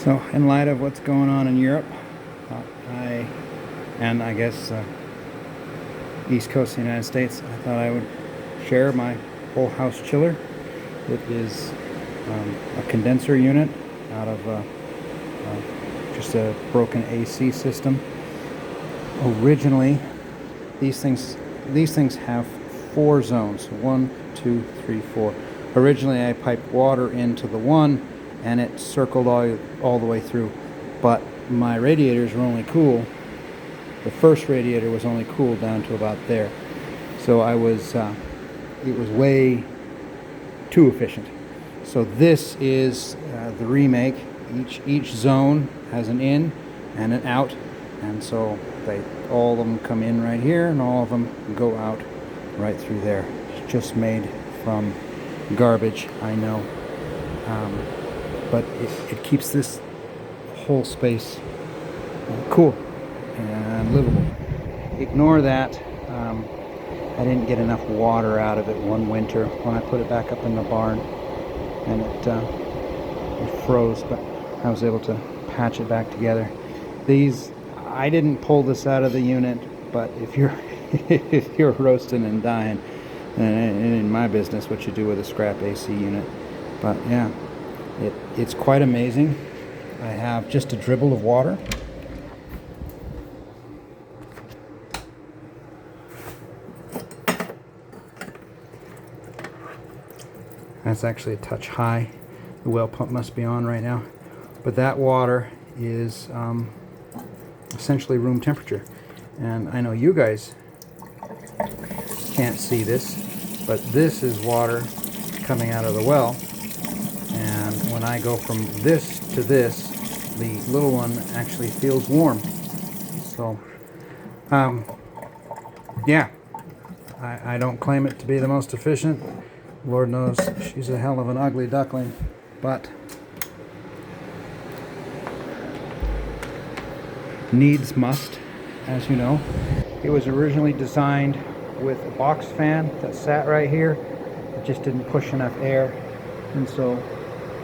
So, in light of what's going on in Europe, I guess East Coast of the United States, I thought I would share my whole house chiller. It is a condenser unit out of just a broken AC system. Originally, these things have 4 zones. 1, 2, 3, 4. Originally, I piped water into the one, and it circled all the way through. But my radiators were only cool. The first radiator was only cooled down to about there. So it was way too efficient. So this is the remake. Each zone has an in and an out, and so all of them come in right here, and all of them go out right through there. It's just made from garbage, I know, but it keeps this whole space cool and livable. Ignore that. I didn't get enough water out of it one winter when I put it back up in the barn, and it froze, but I was able to patch it back together. I didn't pull this out of the unit, but if you're if you're roasting and dying, and in my business, what you do with a scrap AC unit. But yeah, it's quite amazing. I have just a dribble of water. That's actually a touch high. The well pump must be on right now. But that water is essentially room temperature. And I know you guys can't see this, but this is water coming out of the well. And when I go from this to this, the little one actually feels warm. So, yeah, I don't claim it to be the most efficient. Lord knows she's a hell of an ugly duckling, but needs must, as you know. It was originally designed with a box fan that sat right here. It just didn't push enough air, and so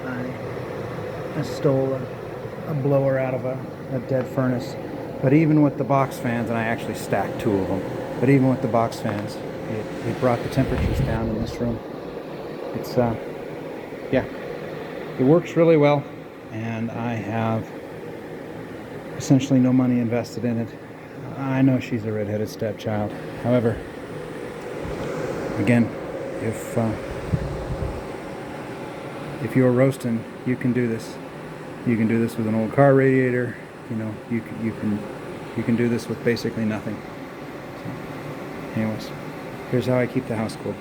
I stole a blower out of a dead furnace. But even with the box fans, and I actually stacked 2 of them, but even with the box fans, it brought the temperatures down in this room. It's yeah, it works really well, and I have essentially no money invested in it. I know she's a redheaded stepchild. However, again, if you're roasting, you can do this. You can do this with an old car radiator. You know, you can do this with basically nothing. So, anyways, here's how I keep the house cool.